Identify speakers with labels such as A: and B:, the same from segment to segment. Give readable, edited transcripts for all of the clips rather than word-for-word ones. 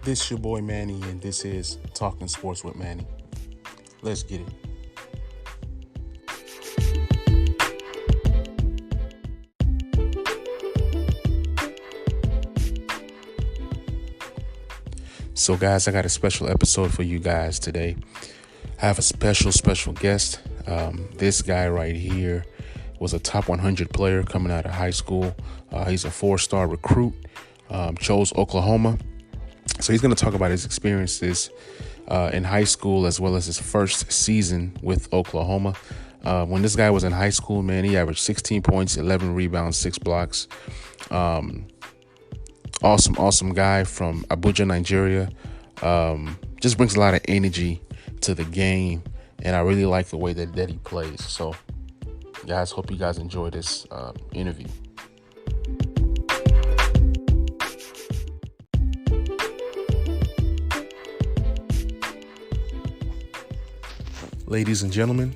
A: This is your boy Manny, and this is Talking Sports with Manny. Let's get it. So, guys, I got a special episode for you guys today. I have a special guest. This guy right here was a top 100 player coming out of high school. He's a 4-star recruit, chose Oklahoma. So he's going to talk about his experiences in high school as well as his first season with Oklahoma. When this guy was in high school, man, he averaged 16 points, 11 rebounds, 6 blocks. Awesome guy from Abuja, Nigeria. Just brings a lot of energy to the game, and I really like the way that he plays. So, guys, hope you guys enjoy this interview. Ladies and gentlemen,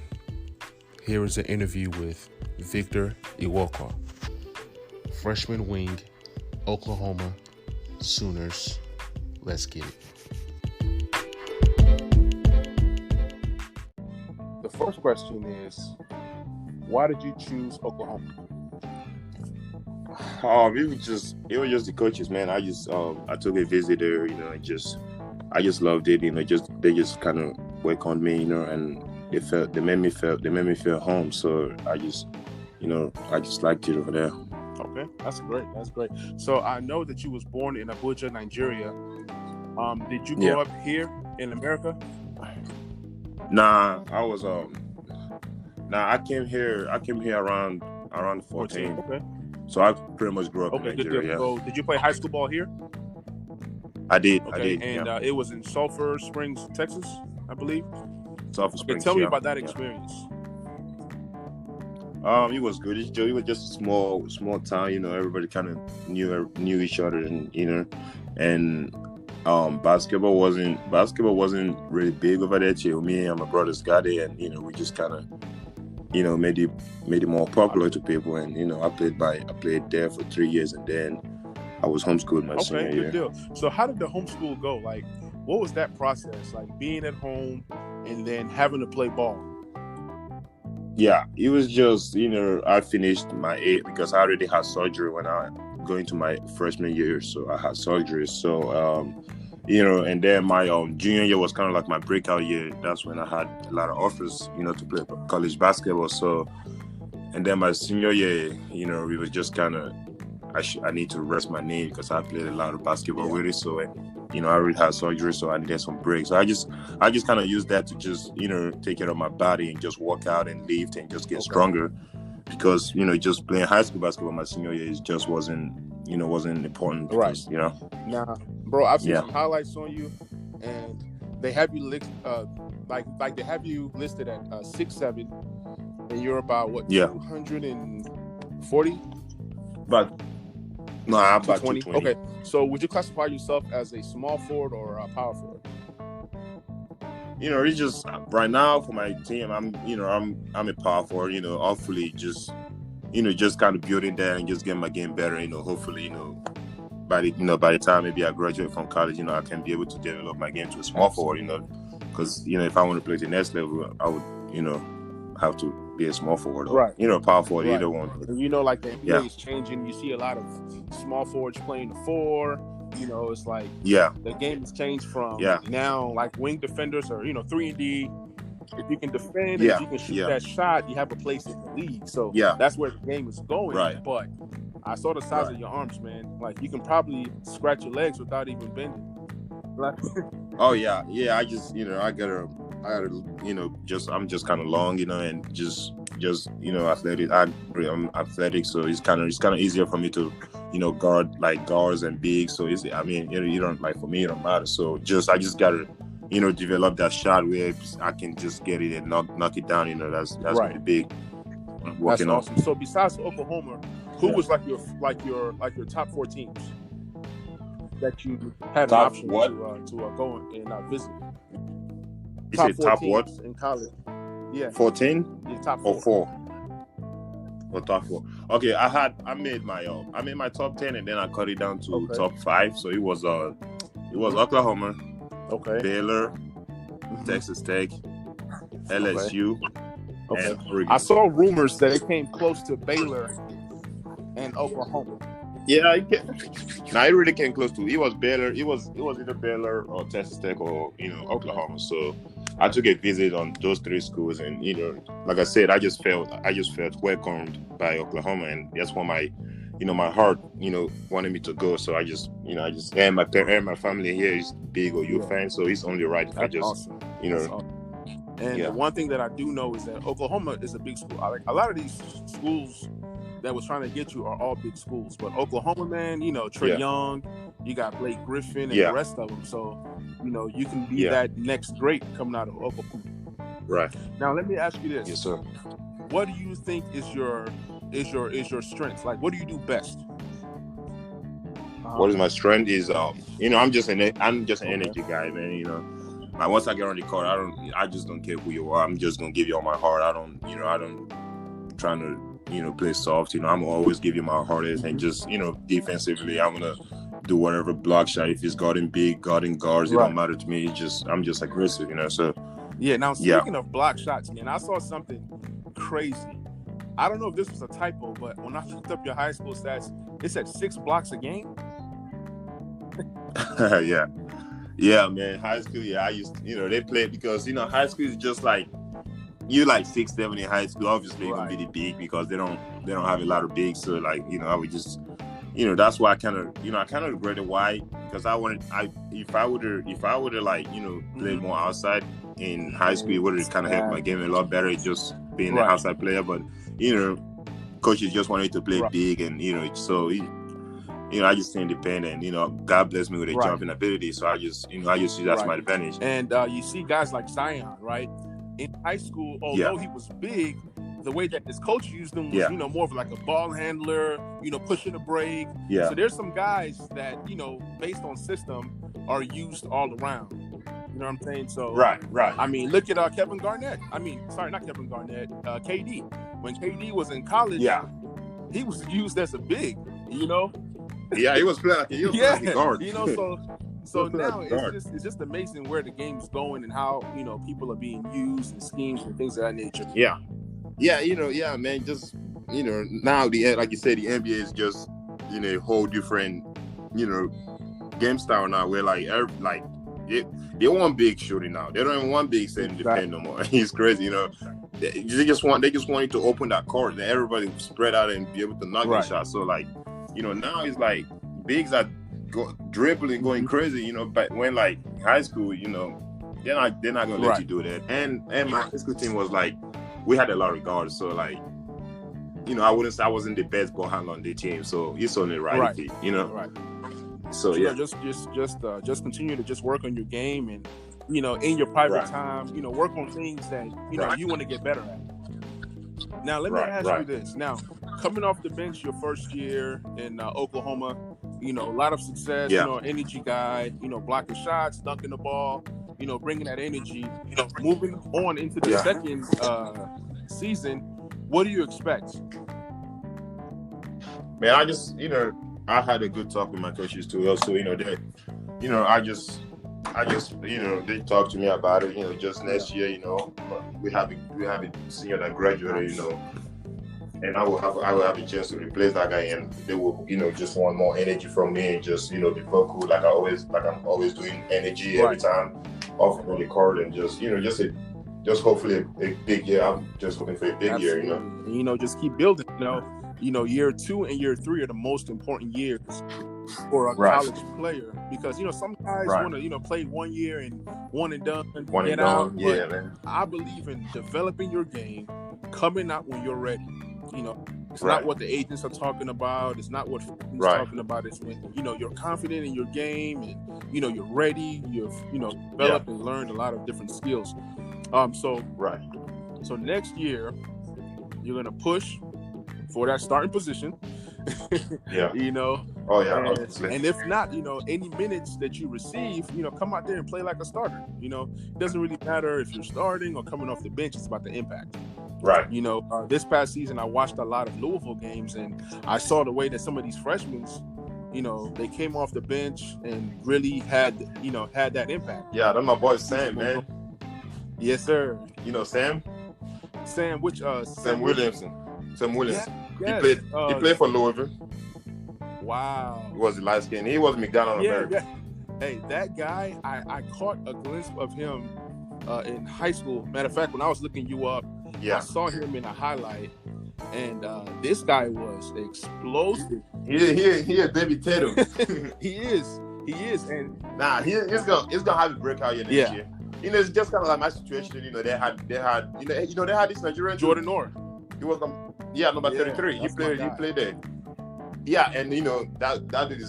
A: here is an interview with Victor Iwuakor, freshman wing, Oklahoma Sooners. Let's get it. The first question is, why did you choose Oklahoma?
B: It was just the coaches, man. I took a visit there, I just loved it, they just kind of welcomed me, and they made me feel home. So I just liked it over there.
A: Okay, that's great. So I know that you was born in Abuja, Nigeria. Did you grow up here in America?
B: Nah, I came here around 14.
A: Okay.
B: So I pretty much grew up in Nigeria.
A: So did you play high school ball here?
B: I did.
A: Okay, and it was in Sulphur Springs, Texas, I believe.
B: Sulphur Springs.
A: Tell me about that experience.
B: It was good. It was just a small town. Everybody kind of knew each other, and basketball wasn't really big over there till me and my brothers got there, and we just kind of made it more popular to people, and I played there for 3 years, and then I was homeschooled my senior year.
A: Good deal. So how did the homeschool go? Like, what was that process? Like being at home and then having to play ball?
B: Yeah, it was just, I finished my 8 because I already had surgery when I going to my freshman year. So I had surgery. So, and then my junior year was kind of like my breakout year. That's when I had a lot of offers, to play college basketball. So, and then my senior year, we was just kind of, I need to rest my knee because I played a lot of basketball with it. So, I already had surgery, so I needed some breaks. So I just kind of used that to just, take care of my body and just work out and lift and just get stronger. Because, just playing high school basketball my senior year just wasn't important. Because,
A: right. Now, bro, I've seen some highlights on you, and they have you like they have you listed at 6'7", and you're about what 240?
B: But no, I'm about 220.
A: Okay, so would you classify yourself as a small forward or a power forward?
B: It's just right now for my team, I'm a power forward. Hopefully, just kind of building that and just getting my game better. Hopefully, by the time maybe I graduate from college, I can be able to develop my game to a small forward. Because if I want to play the next level, I would have to be a small forward, or,
A: right?
B: Power forward,
A: right.
B: Either one.
A: And like the NBA is changing. You see a lot of small forwards playing the 4. It's like the game has changed from now like wing defenders or 3-and-D. If you can defend and if you can shoot that shot, you have a place in the league. So that's where the game is going.
B: Right.
A: But I saw the size of your arms, man. Like you can probably scratch your legs without even bending.
B: Oh yeah. I just I'm just kind of long, and just athletic. I'm athletic, so it's kind of easier for me to guard like guards and big. So it's, you don't, like, for me it don't matter. So I just gotta develop that shot where I can just get it and knock it down. That's right. Really big.
A: That's awesome. So besides Oklahoma, who was like your top 4 teams that you had an option to go and visit?
B: You say top what?
A: In college. Yeah.
B: 14?
A: Yeah, top 4.
B: Or 4? Or top 4. Okay, I made my top 10 and then I cut it down to top 5. So it was It was Oklahoma,
C: Okay.
B: Baylor, Texas Tech, LSU,
C: Okay.
B: and Oregon.
C: I saw rumors that it came close to Baylor and Oklahoma.
B: Yeah, it really came close to. It was Baylor. It was either Baylor or Texas Tech or Oklahoma. So I took a visit on those three schools, and like I said, I just felt welcomed by Oklahoma, and that's why my heart wanted me to go. So I just and my family here is big OU fan, so it's only right if I just
C: awesome. And the one thing that I do know is that Oklahoma is a big school. Like a lot of these schools that was trying to get you are all big schools, but Oklahoma, man, Trae Young, you got Blake Griffin, and the rest of them. So, you can be that next great coming out of Oklahoma.
B: Right.
C: Now, let me ask you this.
B: Yes, sir.
C: What do you think is your strength? Like, what do you do best?
B: What is my strength is, I'm just an energy guy, man. Like once I get on the court, I just don't care who you are. I'm just gonna give you all my heart. I don't trying to play soft. I'm always give you my hardest, and just defensively, I'm gonna do whatever block shot. If it's guarding guards, it don't matter to me. I'm just aggressive, So
C: Now speaking of block shots, man, I saw something crazy. I don't know if this was a typo, but when I looked up your high school stats, it said 6 blocks a game.
B: Yeah, man. High school, I used they play because high school is just like you like 6'7" in high school. Obviously you're gonna be the big because they don't have a lot of bigs. So like, I would just that's why I kind of regretted why, because if I would have like played more outside in high school, it would have kind of helped my game a lot better, just being an outside player. But coaches just wanted to play big, and so I just stay independent. God bless me with a jumping ability, so I just use that to my advantage.
C: And you see guys like Zion, right? In high school, although he was big, the way that his coach used him was, more of like a ball handler, pushing the break.
B: Yeah.
C: So there's some guys that, based on system, are used all around. You know what I'm saying? So
B: right.
C: I mean, look at Kevin Garnett. Not Kevin Garnett. KD. When KD was in college, he was used as a big.
B: Yeah, he was playing like a guard.
C: So now it's just amazing where the game's going and how people are being used and schemes and things of that nature.
B: Yeah, man. Just now like you said, the NBA is just a whole different game style now. Where they want big shooting now. They don't even want big setting defend no more. It's crazy, They just want you to open that court and everybody spread out and be able to knock the shot. So like, now it's like bigs are dribbling, going crazy, but when like high school, they're not gonna let you do that. And my high school team was like, we had a lot of guards, so like, I wasn't the best ball handler on the team, so it's only right. So just continue to just work on your game, and in your private time, work on things that you want to get better at. Now let me ask you this. Now, coming off the bench your first year in Oklahoma, a lot of success, energy guy, blocking shots, dunking the ball, bringing that energy, moving on into the second season. What do you expect? Man, I just, I had a good talk with my coaches too. Also, they they talked to me about it. Just next year, we have a senior that graduated, and I will have a chance to replace that guy, and they will, just want more energy from me, and just, be focused like I'm always doing energy every time off on the court, and just, just hopefully a big year. I'm just hoping for a big year,
C: just keep building. Year 2 and year 3 are the most important years for a college player, because some guys want to play 1 year and one and done and get out.
B: Yeah, man.
C: I believe in developing your game, coming out when you're ready. It's not what the agents are talking about. It's not what fans are talking about. It's when you're confident in your game, and you're ready. You've developed and learned a lot of different skills. So next year you're gonna push for that starting position. And if not, any minutes that you receive, come out there and play like a starter. It doesn't really matter if you're starting or coming off the bench. It's about the impact.
B: Right.
C: This past season, I watched a lot of Louisville games, and I saw the way that some of these freshmen they came off the bench and really had that impact.
B: Yeah, that's my boy Sam, man.
C: Yes, sir.
B: You know Sam?
C: Sam, which
B: Sam Williamson. Sam Williams.
C: Yeah,
B: yes. He played for Louisville.
C: Wow.
B: He was light skin. He was McDonald American.
C: Yeah. Hey, that guy, I caught a glimpse of him in high school. Matter of fact, when I was looking you up, I saw him in a highlight, and this guy was explosive.
B: He a David Tatum.
C: He is, and
B: he's gonna have a breakout year next year. It's just kind of like my situation. They had this Nigerian
C: Jordan Noor.
B: He was number 33. He played there. Yeah, and that dude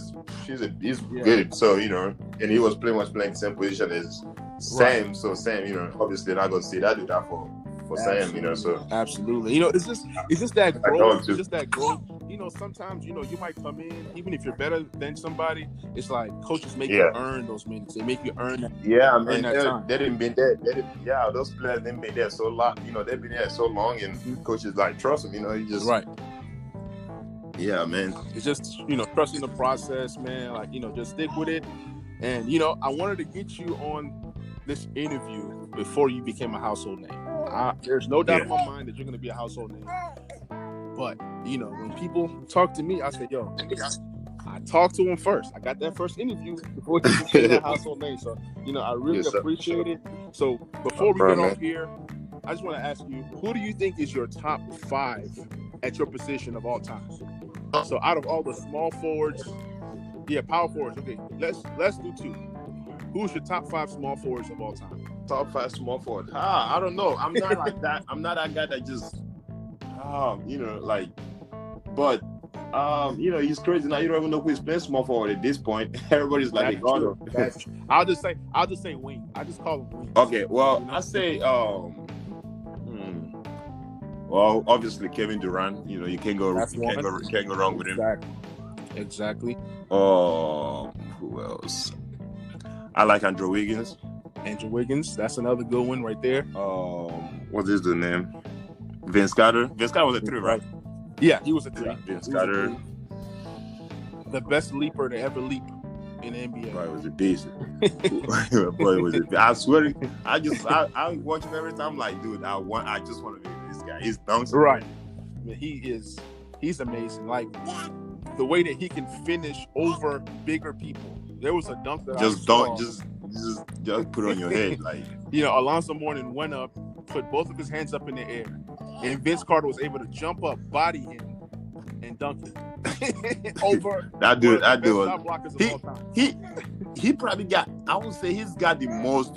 B: he's good. So and he was playing the same position as Sam. Right. So Sam, obviously not gonna see that do that for Sam. So
C: absolutely. It's just that growth. It's just that growth. Sometimes you might come in, even if you're better than somebody. It's like coaches make you earn those minutes. They make you earn that.
B: Yeah, man. They didn't been there. Those players didn't been there so long. They've been there so long, and coaches like trust them. You just
C: right.
B: Yeah, man.
C: It's just trusting the process, man. Like just stick with it. And I wanted to get you on this interview before you became a household name. There's no doubt in my mind that you're going to be a household name. But when people talk to me, I say, yo, I talked to him first. I got that first interview before he became a household name. So I really appreciate it. So before we get off here, I just want to ask you, who do you think is your top 5 at your position of all time? So out of all the small forwards, power forwards. Okay, let's do 2. Who's your top 5 small forwards of all time?
B: Top 5 small forwards. I don't know. I'm not like that. I'm not that guy that just, but he's crazy now. You don't even know who's playing small forward at this point. Everybody's like,
C: That's true. I'll just say wing. I just call him wing.
B: Okay, well, I say, well, obviously Kevin Durant. You can't go wrong with him.
C: Exactly.
B: Who else? I like Andrew Wiggins.
C: That's another good one right there.
B: What is the name? Vince Carter. Vince Carter was a 3, right?
C: Yeah, he was a 3.
B: Yeah, Vince Carter.
C: The best leaper to ever leap in the NBA.
B: Boy, was a beast. Boy, was it? I swear, I watch him every time. I'm like, dude, I just want to be this guy. He's dunks.
C: Right. I mean, he's amazing. Like the way that he can finish over bigger people. There was a dunk that
B: just put on your head, like
C: Alonzo Mourning went up, put both of his hands up in the air, and Vince Carter was able to jump up, body him, and dunk it over.
B: That dude he probably got. I would say he's got the most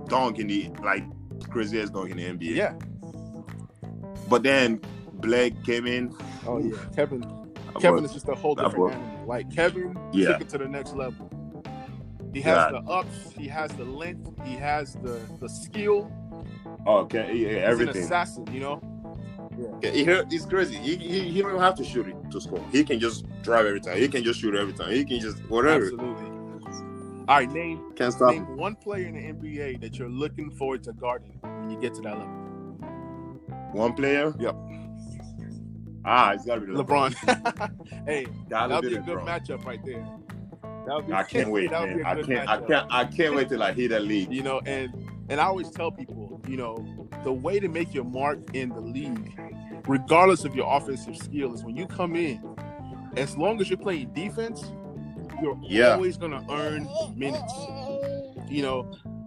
B: dunk in the craziest dunk in the NBA.
C: Yeah.
B: But then Blake came in.
C: Oh yeah, Kevin is just a whole different animal. Like Kevin took it to the next level. He has the ups, he has the length, he has the skill.
B: Okay, yeah, everything.
C: He's an assassin,
B: Yeah. He's crazy. He don't have to shoot it to score. He can just drive every time. He can just shoot every time. He can just whatever.
C: Absolutely. All right, name
B: him.
C: one player in the NBA that you're looking forward to guarding when you get to that level.
B: One player?
C: Yep.
B: It's gotta be
C: LeBron. Hey, that'll be a good matchup right there.
B: I can't wait, man. I can't wait till I hit that league.
C: And I always tell people, the way to make your mark in the league, regardless of your offensive skill, is when you come in, as long as you're playing defense, you're always gonna earn minutes.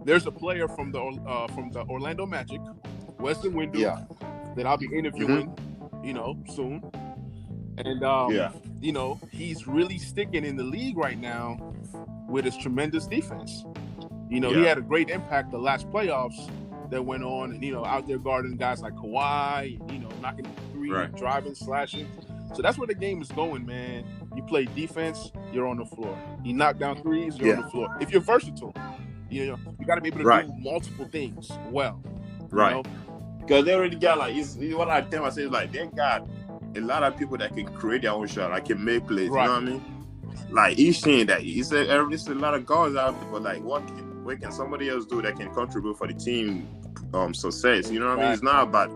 C: There's a player from the Orlando Magic, Weston Wendell, that I'll be interviewing, soon. And he's really sticking in the league right now with his tremendous defense. He had a great impact the last playoffs that went on, and out there guarding guys like Kawhi, knocking three, driving, slashing. So that's where the game is going, man. You play defense, you're on the floor. You knock down threes, you're on the floor. If you're versatile, you got to be able to do multiple things well.
B: Right. Because they already got what I tell myself is they got a lot of people that can create their own shot, can make plays. You know what I mean? He's saying that it's a lot of guards out there, but what can somebody else do that can contribute for the team success? You know what I mean? It's not about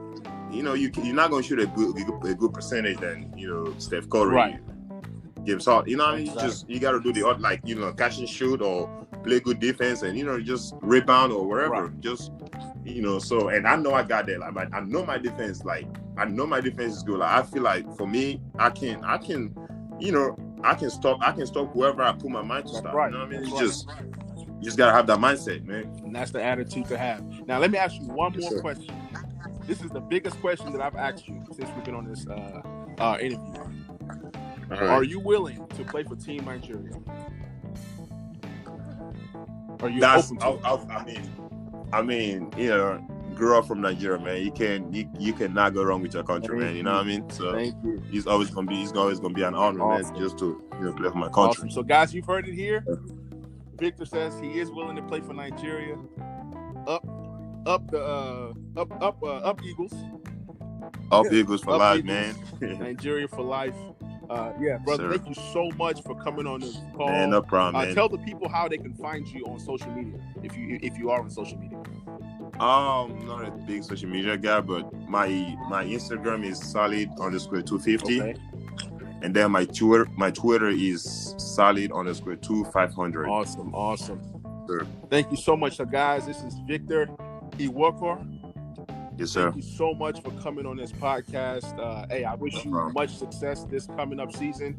B: you're not going to shoot a good percentage than Steph Curry.
C: Right.
B: games out. You know what I mean?
C: Exactly.
B: You got to do the odd, like, catch and shoot or play good defense and, just rebound or wherever.
C: Right.
B: Just, so, and I know I got that. Like, I know my defense, is good. Like, I feel like for me, I can, I can stop whoever I put my mind to stop.
C: Right.
B: You know what I mean?
C: That's
B: You just got to have that mindset, man.
C: And that's the attitude to have. Now, let me ask you one more
B: sir.
C: question. This is the biggest question that I've asked you since we've been on this interview.
B: Right.
C: Are you willing to play for Team Nigeria? Are you open to it?
B: Grew up from Nigeria, man. You cannot go wrong with your country, man. You know what I mean? So
C: Thank you.
B: It's always gonna be an honor,
C: Awesome.
B: man, just to play for my country.
C: Awesome. So, guys, you've heard it here. Victor says he is willing to play for Nigeria. Up Eagles.
B: Up Eagles for life,
C: Eagles.
B: man.
C: Nigeria for life. Brother,
B: Sir.
C: Thank you so much for coming on this call.
B: Man, no problem, man.
C: Tell the people how they can find you on social media, if you are on social media.
B: I'm not a big social media guy, but my Instagram is solid_250.
C: Okay.
B: And then my Twitter is solid_2500.
C: Awesome.
B: Sir.
C: Thank you so much, guys. This is Victor Iwuakor.
B: Yes, sir.
C: Thank you so much for coming on this podcast. I wish you much success this coming up season.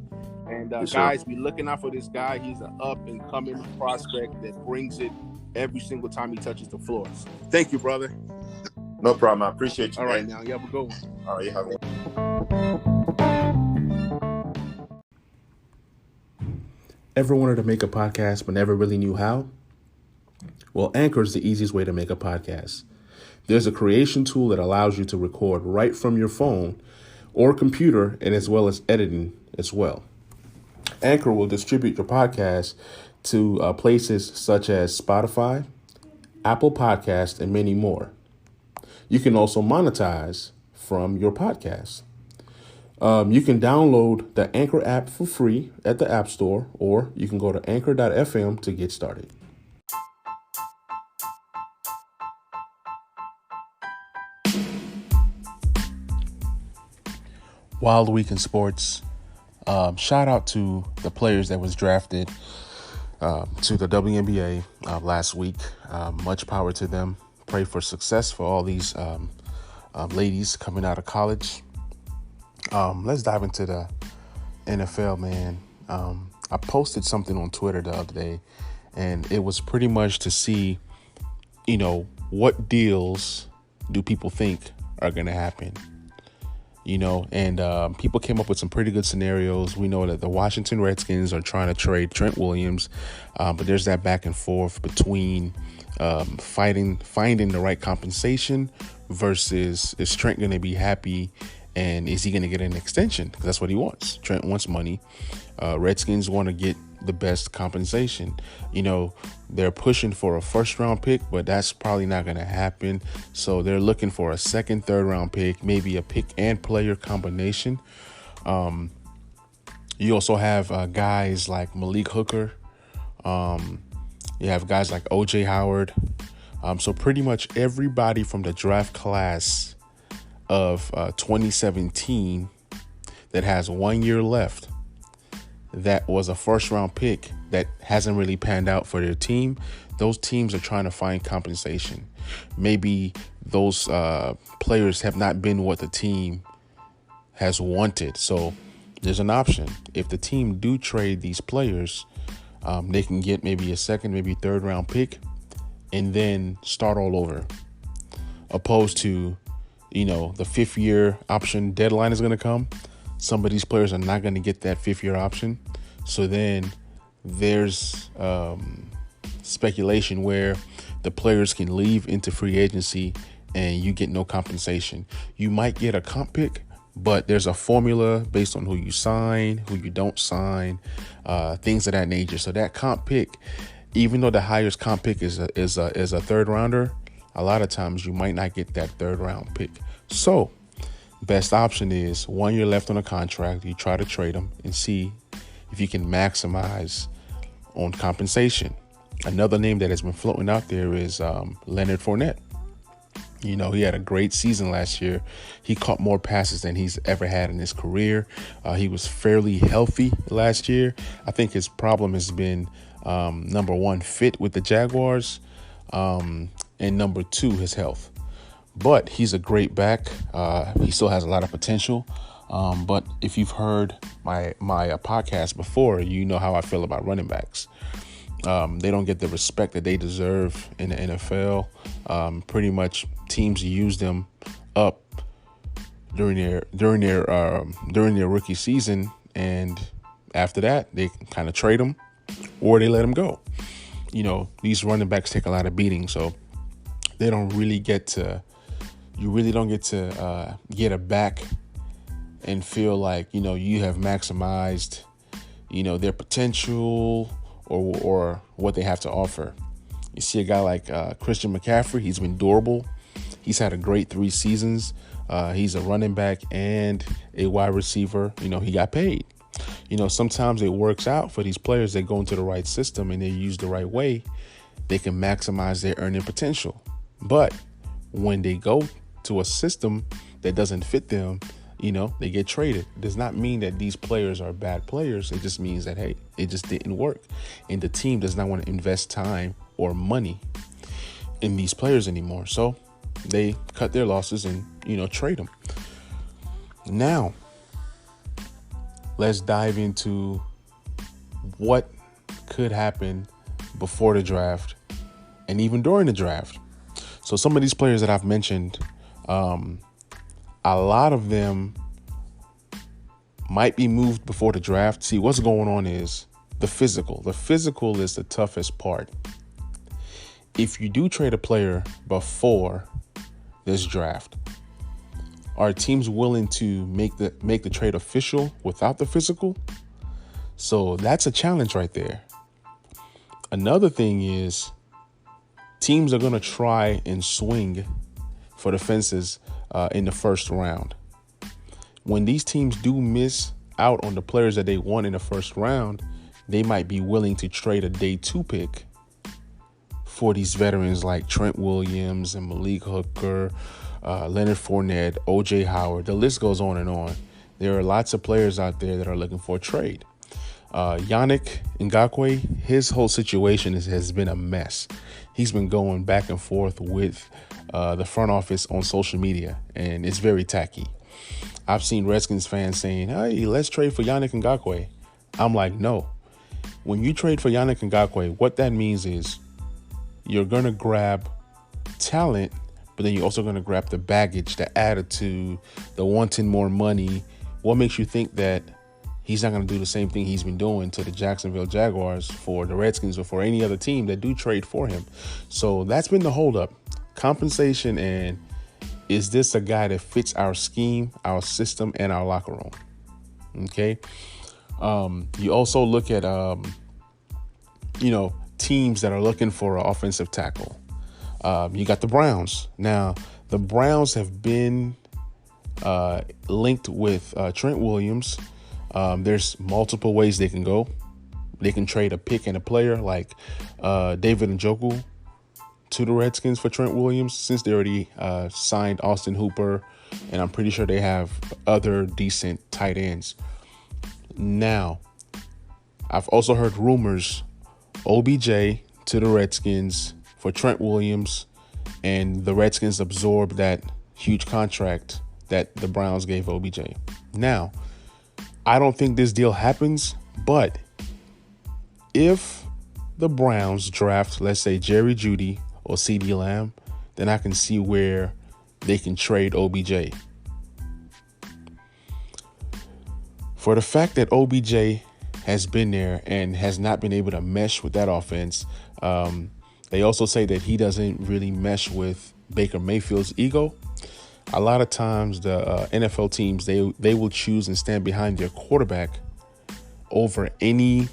C: And
B: yes,
C: guys, be looking out for this guy. He's an up and coming prospect that brings it every single time he touches the floors. Thank you, brother.
B: No problem. I appreciate you.
C: All right, now you have a good one.
B: All right, you have one.
A: Ever wanted to make a podcast but never really knew how? Well, Anchor is the easiest way to make a podcast. There's a creation tool that allows you to record right from your phone or computer, and as well as editing as well. Anchor will distribute your podcast to places such as Spotify, Apple Podcasts, and many more. You can also monetize from your podcast. You can download the Anchor app for free at the App Store, or you can go to anchor.fm to get started. Wild week in sports. Shout out to the players that was drafted to the WNBA last week. Much power to them. Pray for success for all these ladies coming out of college. Let's dive into the NFL, man. I posted something on Twitter the other day, and it was pretty much to see, what deals do people think are going to happen? And people came up with some pretty good scenarios. We know that the Washington Redskins are trying to trade Trent Williams, but there's that back and forth between finding the right compensation versus is Trent going to be happy and is he going to get an extension? Because that's what he wants. Trent wants money. Redskins want to get the best compensation. They're pushing for a first-round pick, but that's probably not going to happen. So they're looking for a second, third-round pick, maybe a pick and player combination. You also have guys like Malik Hooker. You have guys like O.J. Howard. So pretty much everybody from the draft class of 2017 that has 1 year left, that was a first round pick that hasn't really panned out for their team. Those teams are trying to find compensation. Maybe those players have not been what the team has wanted. So there's an option. If the team do trade these players, they can get maybe a second, maybe third round pick and then start all over. Opposed to, the 5th year option deadline is going to come. Some of these players are not going to get that 5th year option. So then there's speculation where the players can leave into free agency and you get no compensation. You might get a comp pick, but there's a formula based on who you sign, who you don't sign, things of that nature. So that comp pick, even though the highest comp pick is a third rounder, a lot of times you might not get that third round pick. So best option is 1 year left on a contract. You try to trade them and see if you can maximize on compensation. Another name that has been floating out there is Leonard Fournette. You know, he had a great season last year. He caught more passes than he's ever had in his career. He was fairly healthy last year. I think his problem has been, number one, fit with the Jaguars, and number two, his health. But he's a great back. He still has a lot of potential. But if you've heard my podcast before, you know how I feel about running backs. They don't get the respect that they deserve in the NFL. Pretty much teams use them up during their rookie season, and after that they kind of trade them or they let them go. You know, these running backs take a lot of beating, so they don't really get to. You really don't get to get a back and feel like, you know, you have maximized, you know, their potential or what they have to offer. You see a guy like Christian McCaffrey. He's been durable. He's had a great 3 seasons. He's a running back and a wide receiver. You know, he got paid. You know, sometimes it works out for these players that go into the right system and they're used the right way. They can maximize their earning potential. But when they go to a system that doesn't fit them, you know, they get traded. It does not mean that these players are bad players. It just means that, hey, it just didn't work. And the team does not want to invest time or money in these players anymore. So they cut their losses and, you know, trade them. Now, let's dive into what could happen before the draft and even during the draft. So some of these players that I've mentioned, a lot of them might be moved before the draft. See, what's going on is the physical. The physical is the toughest part. If you do trade a player before this draft, are teams willing to make the trade official without the physical? So that's a challenge right there. Another thing is teams are going to try and swing for the fences in the first round. When these teams do miss out on the players that they want in the first round, they might be willing to trade a day 2 pick for these veterans like Trent Williams and Malik Hooker, Leonard Fournette, O.J. Howard. The list goes on and on. There are lots of players out there that are looking for a trade. Yannick Ngakoue, his whole situation has been a mess. He's been going back and forth with the front office on social media, and it's very tacky. I've seen Redskins fans saying, hey, let's trade for Yannick Ngakoue. I'm like, no. When you trade for Yannick Ngakoue, what that means is you're going to grab talent, but then you're also going to grab the baggage, the attitude, the wanting more money. What makes you think that he's not going to do the same thing he's been doing to the Jacksonville Jaguars, for the Redskins, or for any other team that do trade for him? So that's been the holdup. Compensation, and is this a guy that fits our scheme, our system, and our locker room? Okay. You also look at, teams that are looking for an offensive tackle. You got the Browns. Now, the Browns have been linked with Trent Williams. There's multiple ways they can go. They can trade a pick and a player like David Njoku to the Redskins for Trent Williams, since they already signed Austin Hooper, and I'm pretty sure they have other decent tight ends. Now, I've also heard rumors OBJ to the Redskins for Trent Williams, and the Redskins absorb that huge contract that the Browns gave OBJ. Now, I don't think this deal happens, but if the Browns draft, let's say, Jerry Jeudy or CeeDee Lamb, then I can see where they can trade OBJ. For the fact that OBJ has been there and has not been able to mesh with that offense, they also say that he doesn't really mesh with Baker Mayfield's ego. A lot of times the NFL teams, they will choose and stand behind their quarterback over any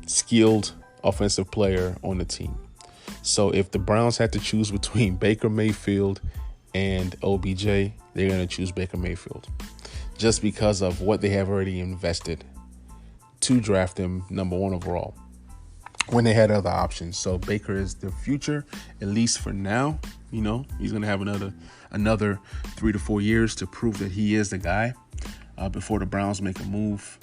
A: skilled offensive player on the team. So if the Browns had to choose between Baker Mayfield and OBJ, they're going to choose Baker Mayfield just because of what they have already invested to draft him number 1 overall when they had other options. So Baker is the future, at least for now. He's going to have another 3 to 4 years to prove that he is the guy before the Browns make a move.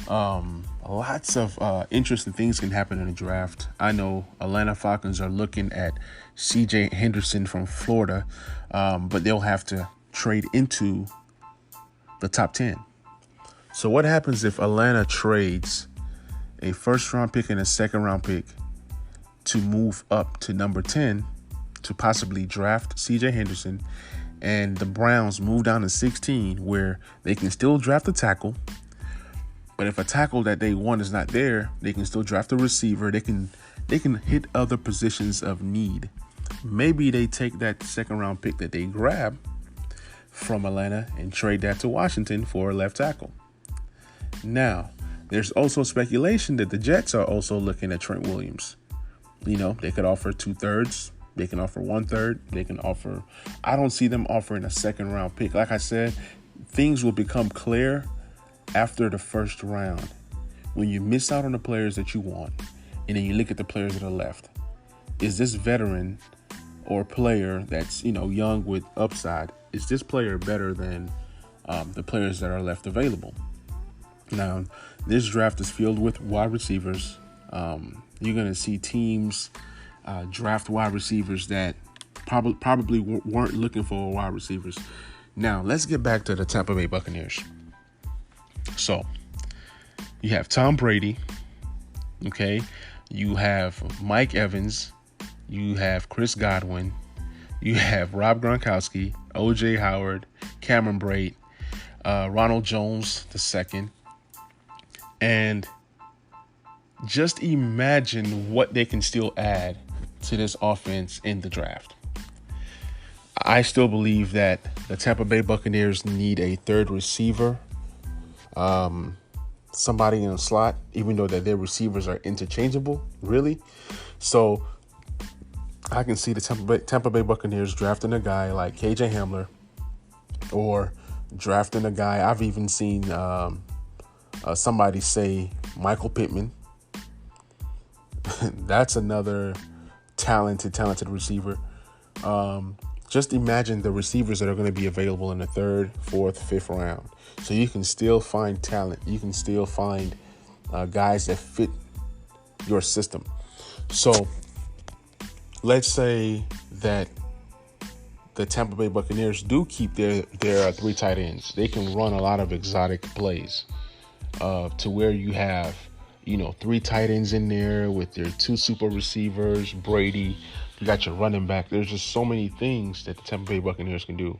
A: Lots of interesting things can happen in the draft. I know Atlanta Falcons are looking at CJ Henderson from Florida, but they'll have to trade into the top 10. So what happens if Atlanta trades a first-round pick and a second-round pick to move up to number 10 to possibly draft CJ Henderson, and the Browns move down to 16 where they can still draft a tackle, but if a tackle that they want is not there, they can still draft a receiver. They can hit other positions of need. Maybe they take that second-round pick that they grab from Atlanta and trade that to Washington for a left tackle. Now, there's also speculation that the Jets are also looking at Trent Williams. They could offer 2/3. They can offer 1/3. They can offer. I don't see them offering a second-round pick. Like I said, things will become clear after the first round. When you miss out on the players that you want, and then you look at the players that are left. Is this veteran or player that's young with upside? Is this player better than the players that are left available? Now, this draft is filled with wide receivers. You're going to see teams draft wide receivers that probably weren't looking for wide receivers. Now, let's get back to the Tampa Bay Buccaneers. So, you have Tom Brady, okay? You have Mike Evans. You have Chris Godwin. You have Rob Gronkowski, O.J. Howard, Cameron Brate, Ronald Jones II. And just imagine what they can still add to this offense in the draft. I still believe that the Tampa Bay Buccaneers need a third receiver, somebody in a slot, even though that their receivers are interchangeable, really. So I can see the Tampa Bay Buccaneers drafting a guy like KJ Hamler, or drafting a guy. I've even seen somebody say Michael Pittman. That's another talented receiver. Just imagine the receivers that are going to be available in the 3rd, 4th, 5th round. So you can still find talent. You can still find guys that fit your system. So let's say that the Tampa Bay Buccaneers do keep their 3 tight ends. They can run a lot of exotic plays to where you have 3 tight ends in there with their 2 super receivers, Brady. You got your running back. There's just so many things that the Tampa Bay Buccaneers can do.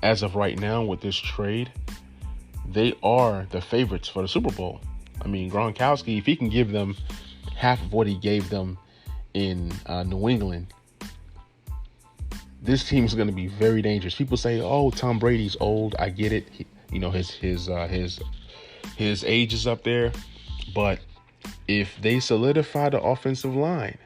A: As of right now, with this trade, they are the favorites for the Super Bowl. I mean, Gronkowski, if he can give them half of what he gave them in New England, this team is going to be very dangerous. People say, "Oh, Tom Brady's old." I get it. His age is up there, but if they solidify the offensive line,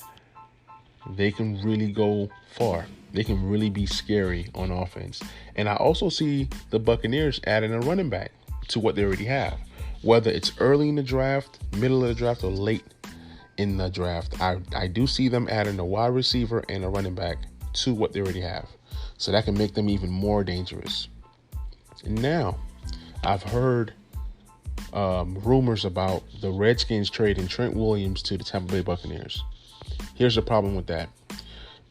A: they can really go far. They can really be scary on offense. And I also see the Buccaneers adding a running back to what they already have. Whether it's early in the draft, middle of the draft, or late in the draft, I do see them adding a wide receiver and a running back to what they already have. So that can make them even more dangerous. And now, I've heard rumors about the Redskins trading Trent Williams to the Tampa Bay Buccaneers. Here's the problem with that.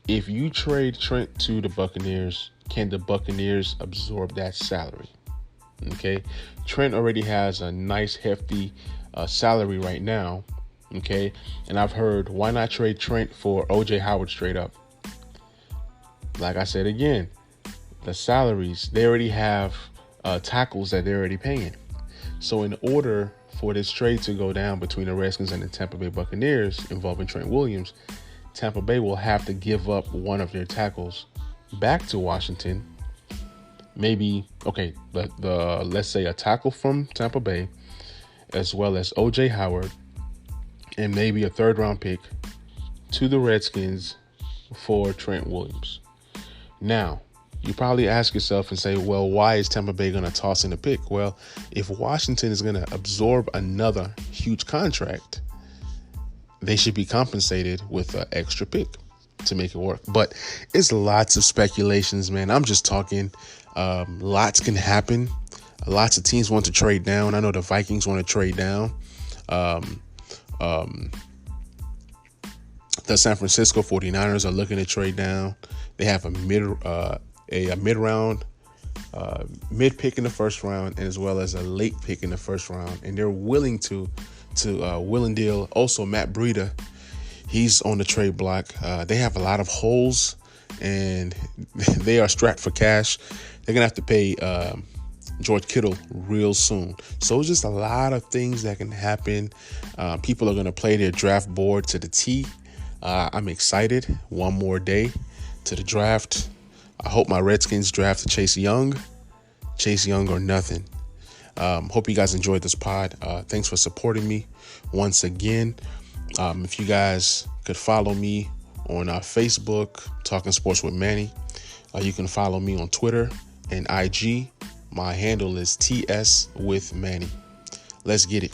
A: If you trade Trent to the Buccaneers, can the Buccaneers absorb that salary? Okay. Trent already has a nice, hefty salary right now. Okay. And I've heard, why not trade Trent for O.J. Howard straight up? Like I said again, the salaries, they already have tackles that they're already paying. So in order for this trade to go down between the Redskins and the Tampa Bay Buccaneers involving Trent Williams, Tampa Bay will have to give up one of their tackles back to Washington. Maybe, let's say a tackle from Tampa Bay, as well as O.J. Howard, and maybe a 3rd round pick to the Redskins for Trent Williams. Now, you probably ask yourself and say, well, why is Tampa Bay going to toss in a pick? Well, if Washington is going to absorb another huge contract, they should be compensated with an extra pick. to make it work. But it's lots of speculations, man. I'm just talking. Lots can happen. Lots of teams want to trade down. I know the Vikings want to trade down. The San Francisco 49ers are looking to trade down. They have a mid-round, mid pick in the first round, and as well as a late pick in the first round. And they're willing to will and deal. Also, Matt Breida, he's on the trade block. They have a lot of holes, and they are strapped for cash. They're going to have to pay George Kittle real soon. So it's just a lot of things that can happen. People are going to play their draft board to the T. I'm excited. One more day to the draft. I hope my Redskins draft Chase Young. Chase Young or nothing. Hope you guys enjoyed this pod. Thanks for supporting me once again. If you guys could follow me on Facebook, Talking Sports with Manny. You can follow me on Twitter and IG. My handle is TS with Manny. Let's get it.